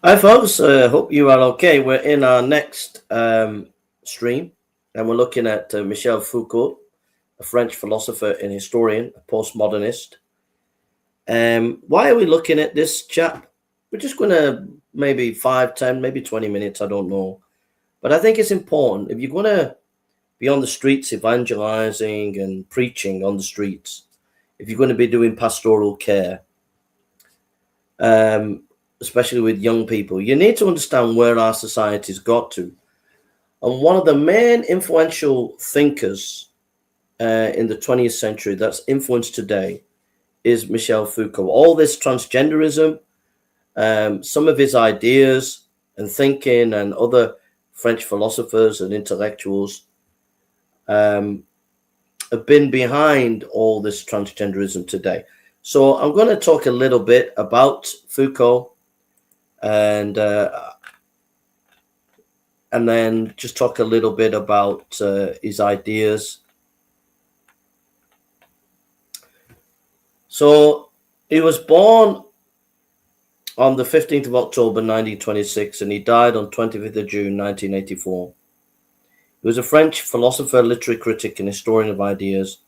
Hi, folks. Hope you are okay. We're in our next stream, and we're looking at Michel Foucault, a French philosopher and historian, a postmodernist. Why are we looking at this chap? We're just going to maybe 5, 10, maybe 20 minutes. I don't know. But I think it's important. If you're going to be on the streets evangelizing and preaching on the streets, if you're going to be doing pastoral care, especially with young people, you need to understand where our society's got to. And one of the main influential thinkers in the 20th century that's influenced today is Michel Foucault. All this transgenderism, some of his ideas and thinking, and other French philosophers and intellectuals have been behind all this transgenderism today. So I'm going to talk a little bit about Foucault, and then just talk a little bit about his ideas. So he was born on the 15th of October 1926, and he died on 25th of June 1984. He was a French philosopher, literary critic, and historian of ideas,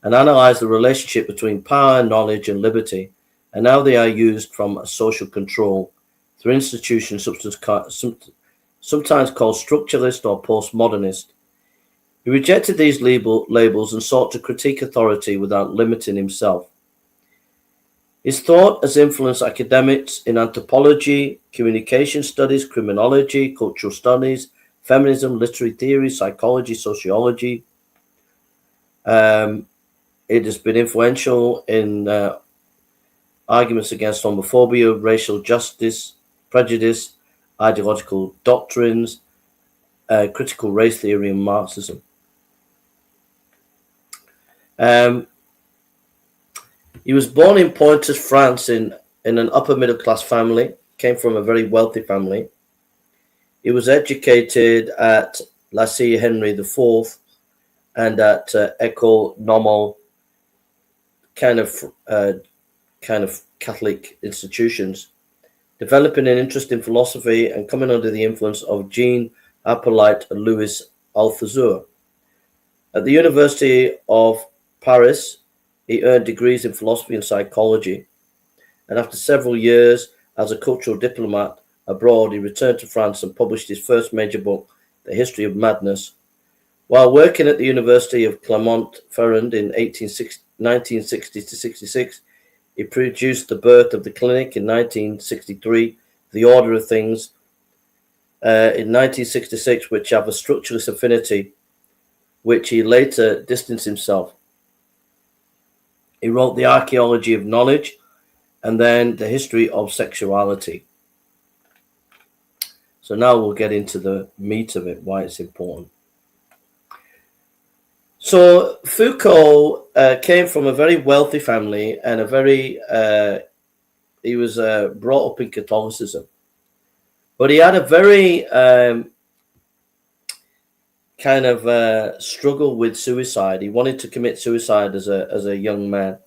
and analyzed the relationship between power, knowledge, and liberty, and how they are used from a social control through institutions sometimes called structuralist or postmodernist. He rejected these labels and sought to critique authority without limiting himself. His thought has influenced academics in anthropology, communication studies, criminology, cultural studies, feminism, literary theory, psychology, sociology. It has been influential in arguments against homophobia, racial justice, prejudice, ideological doctrines, critical race theory, and Marxism. He was born in Poitiers, France, in an upper middle class family. Came from a very wealthy family. He was educated at Lycée Henry IV and at École Normale, kind of Catholic institutions, developing an interest in philosophy and coming under the influence of Jean Hippolyte and Louis Althusser. At the University of Paris, he earned degrees in philosophy and psychology, and after several years as a cultural diplomat abroad, he returned to France and published his first major book, The History of Madness. While working at the University of Clermont-Ferrand in 1960-66, he produced The Birth of the Clinic in 1963, The Order of Things in 1966, which have a structuralist affinity, which he later distanced himself. He wrote The Archaeology of Knowledge and then The History of Sexuality. So now we'll get into the meat of it, why it's important. So Foucault came from a very wealthy family and he was brought up in Catholicism, but he had a very struggle with suicide. He wanted to commit suicide as a young man,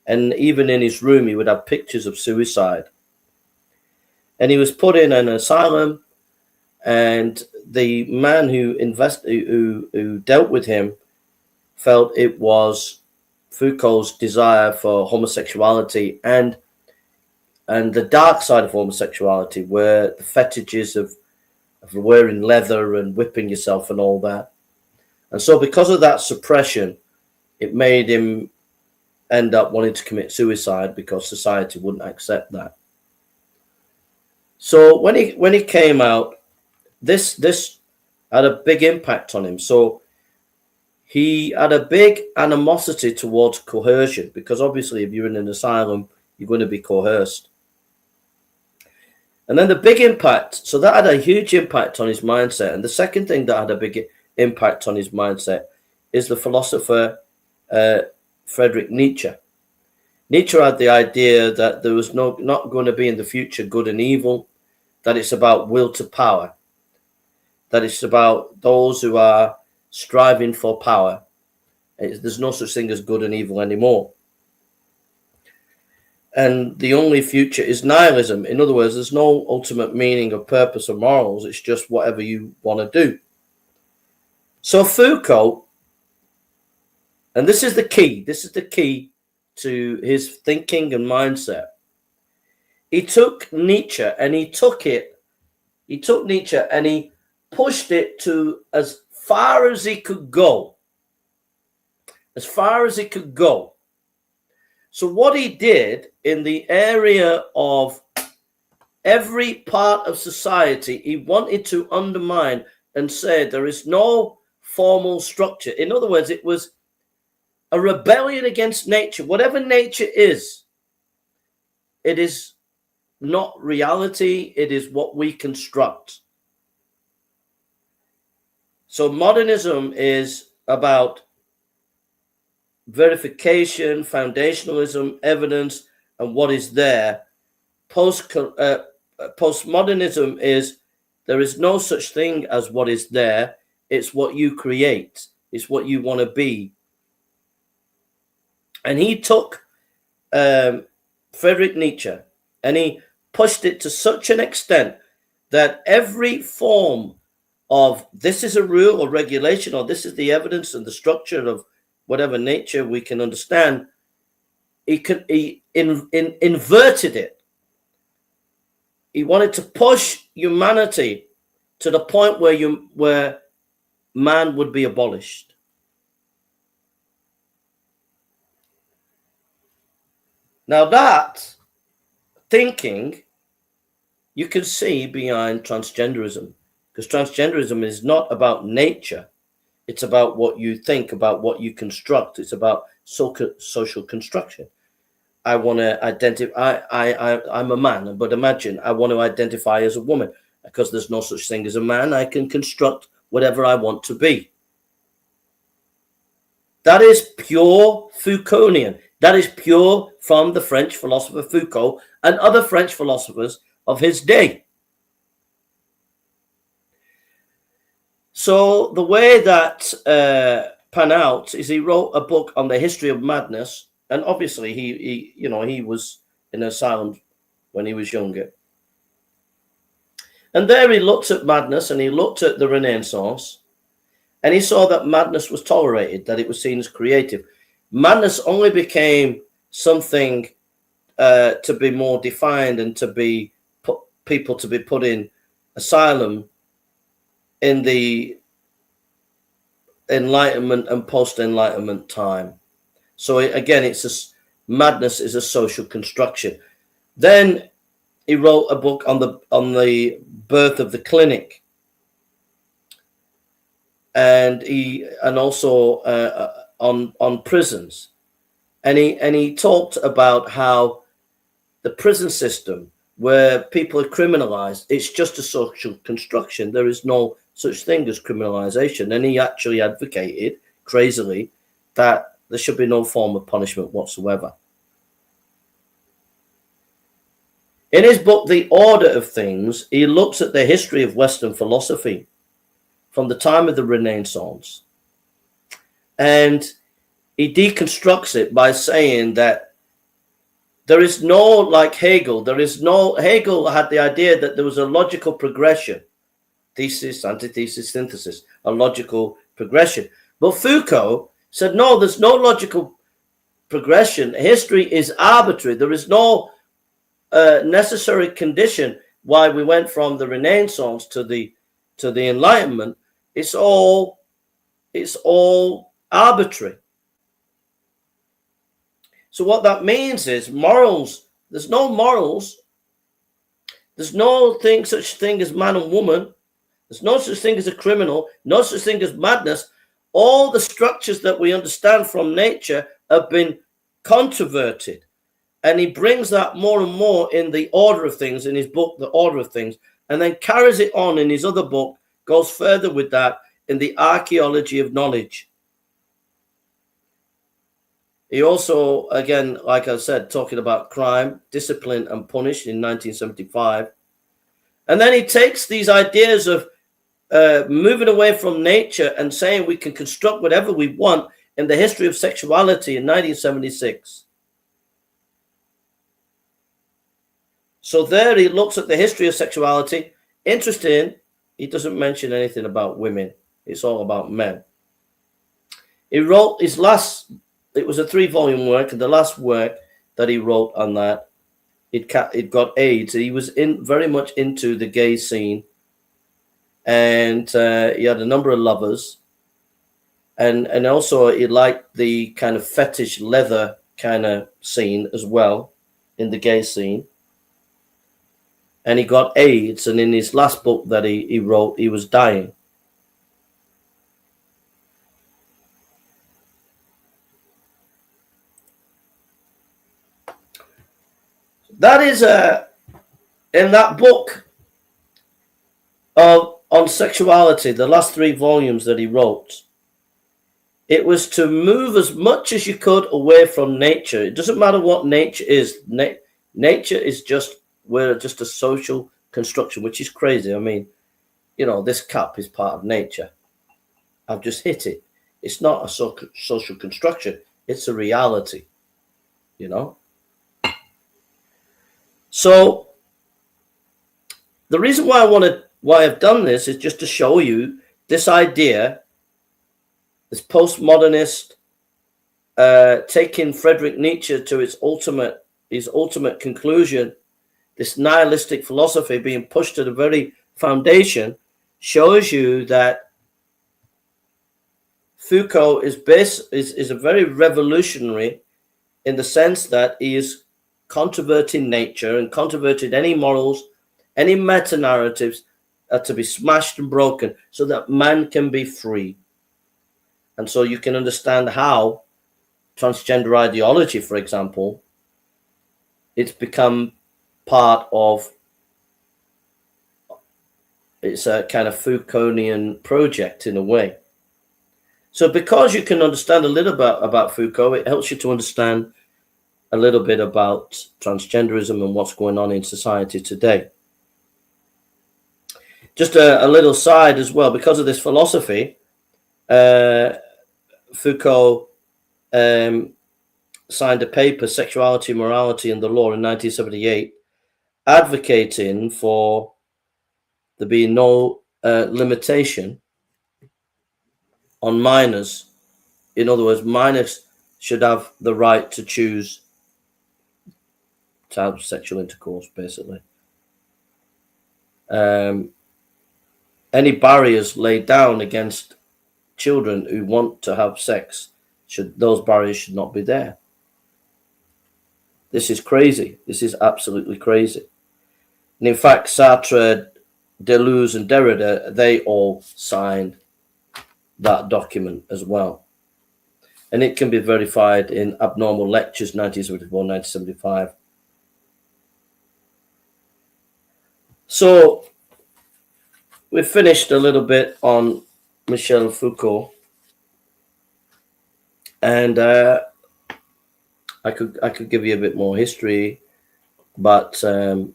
and even in his room he would have pictures of suicide. And he was put in an asylum, and the man who dealt with him felt it was Foucault's desire for homosexuality and the dark side of homosexuality, where the fetishes of wearing leather and whipping yourself and all that. And so because of that suppression, it made him end up wanting to commit suicide because society wouldn't accept that. So when he came out, this had a big impact on him. So he had a big animosity towards coercion, because obviously if you're in an asylum, you're going to be coerced. And then the big impact, so that had a huge impact on his mindset. And the second thing that had a big impact on his mindset is the philosopher Friedrich Nietzsche. Nietzsche had the idea that there was not going to be in the future good and evil, that it's about will to power, that it's about those who are striving for power. There's no such thing as good and evil anymore. and the only future is nihilism. In other words, there's no ultimate meaning or purpose or morals. It's just whatever you want to do. So Foucault, and this is the key to his thinking and mindset. He took Nietzsche and he took Nietzsche and he pushed it to as far as he could go. As far as he could go. So what he did in the area of every part of society, he wanted to undermine and say there is no formal structure. In other words, it was a rebellion against nature. Whatever nature is, it is not reality, it is what we construct. So modernism is about verification, foundationalism, evidence, and what is there. Postmodernism is there is no such thing as what is there. It's what you create. It's what you want to be. And he took Friedrich Nietzsche and he pushed it to such an extent that every form of this is a rule or regulation or this is the evidence and the structure of whatever nature we can understand, he inverted it. He wanted to push humanity to the point where man would be abolished. Now that thinking you can see behind transgenderism, because transgenderism is not about nature. It's about what you think, about what you construct. It's about social construction. I want to identify, I'm a man, but imagine I want to identify as a woman. Because there's no such thing as a man, I can construct whatever I want to be. That is pure Foucaultian. That is pure from the French philosopher Foucault and other French philosophers of his day. So the way that pan out is he wrote a book on the history of madness, and obviously he was in an asylum when he was younger. And there he looked at madness and he looked at the Renaissance and he saw that madness was tolerated, that it was seen as creative. Madness only became something to be more defined and to be people to be put in asylum in the Enlightenment and post-Enlightenment time. So again, madness is a social construction. Then he wrote a book on the birth of the clinic, and also on prisons, and he talked about how the prison system, where people are criminalized, it's just a social construction. There is no such thing as criminalization. And he actually advocated, crazily, that there should be no form of punishment whatsoever. In his book, The Order of Things, he looks at the history of Western philosophy from the time of the Renaissance. And he deconstructs it by saying that there is no, like Hegel, Hegel had the idea that there was a logical progression, thesis, antithesis, synthesis, a logical progression. But Foucault said, no, there's no logical progression. History is arbitrary. There is no necessary condition why we went from the Renaissance to the Enlightenment. It's all arbitrary. So what that means is morals. There's no morals. There's no such thing as man and woman. There's no such thing as a criminal. No such thing as madness. All the structures that we understand from nature have been controverted. And he brings that more and more in The Order of Things, in his book, The Order of Things, and then carries it on in his other book, goes further with that in The Archaeology of Knowledge. He also, again, like I said, talking about crime, discipline and punish in 1975. And then he takes these ideas of moving away from nature and saying we can construct whatever we want in the history of sexuality in 1976. So there he looks at the history of sexuality. Interesting, he doesn't mention anything about women. It's all about men. He wrote his last, it was a 3-volume work, and the last work that he wrote on that, it got AIDS. He was very much into the gay scene, and he had a number of lovers, and also he liked the kind of fetish leather kind of scene as well in the gay scene. And he got AIDS, and in his last book that he wrote, he was dying. That is in that book on sexuality, the last 3 volumes that he wrote, it was to move as much as you could away from nature. It doesn't matter what nature is. Nature is we're just a social construction, which is crazy. I mean, you know, this cup is part of nature. I've just hit it. It's not a social construction. It's a reality, you know. So the reason why I've done this is just to show you this idea, this postmodernist taking Friedrich Nietzsche to his ultimate conclusion, this nihilistic philosophy being pushed to the very foundation, shows you that Foucault is a very revolutionary in the sense that he is controverting nature and controverting any morals, any meta-narratives are to be smashed and broken so that man can be free. And so you can understand how transgender ideology, for example, it's become part of, it's a kind of Foucaultian project in a way. So because you can understand a little bit about Foucault, it helps you to understand a little bit about transgenderism and what's going on in society today. Just a little side as well, because of this philosophy, Foucault signed a paper, Sexuality, Morality and the Law, in 1978, advocating for there being no limitation on minors. In other words, minors should have the right to choose to have sexual intercourse, basically. Any barriers laid down against children who want to have sex, those barriers should not be there. This is crazy. This is absolutely crazy. And in fact, Sartre, Deleuze, and Derrida, they all signed that document as well. And it can be verified in Abnormal Lectures, 1974, 1975. So we finished a little bit on Michel Foucault, and I could give you a bit more history, but I'm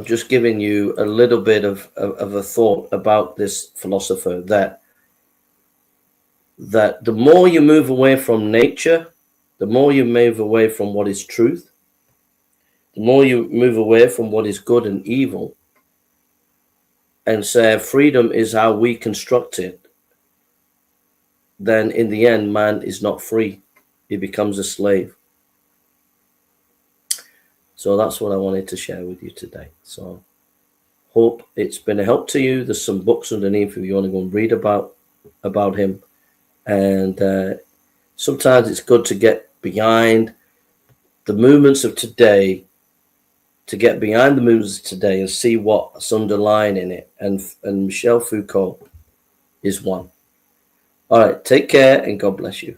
just giving you a little bit of a thought about this philosopher, that the more you move away from nature, the more you move away from what is truth, the more you move away from what is good and evil, and say freedom is how we construct it, then in the end, man is not free. He becomes a slave. So that's what I wanted to share with you today. So hope it's been a help to you. There's some books underneath if you want to go and read about him. And sometimes it's good to get behind the movements of today, and see what's underlying in it. And Michel Foucault is one. All right, take care and God bless you.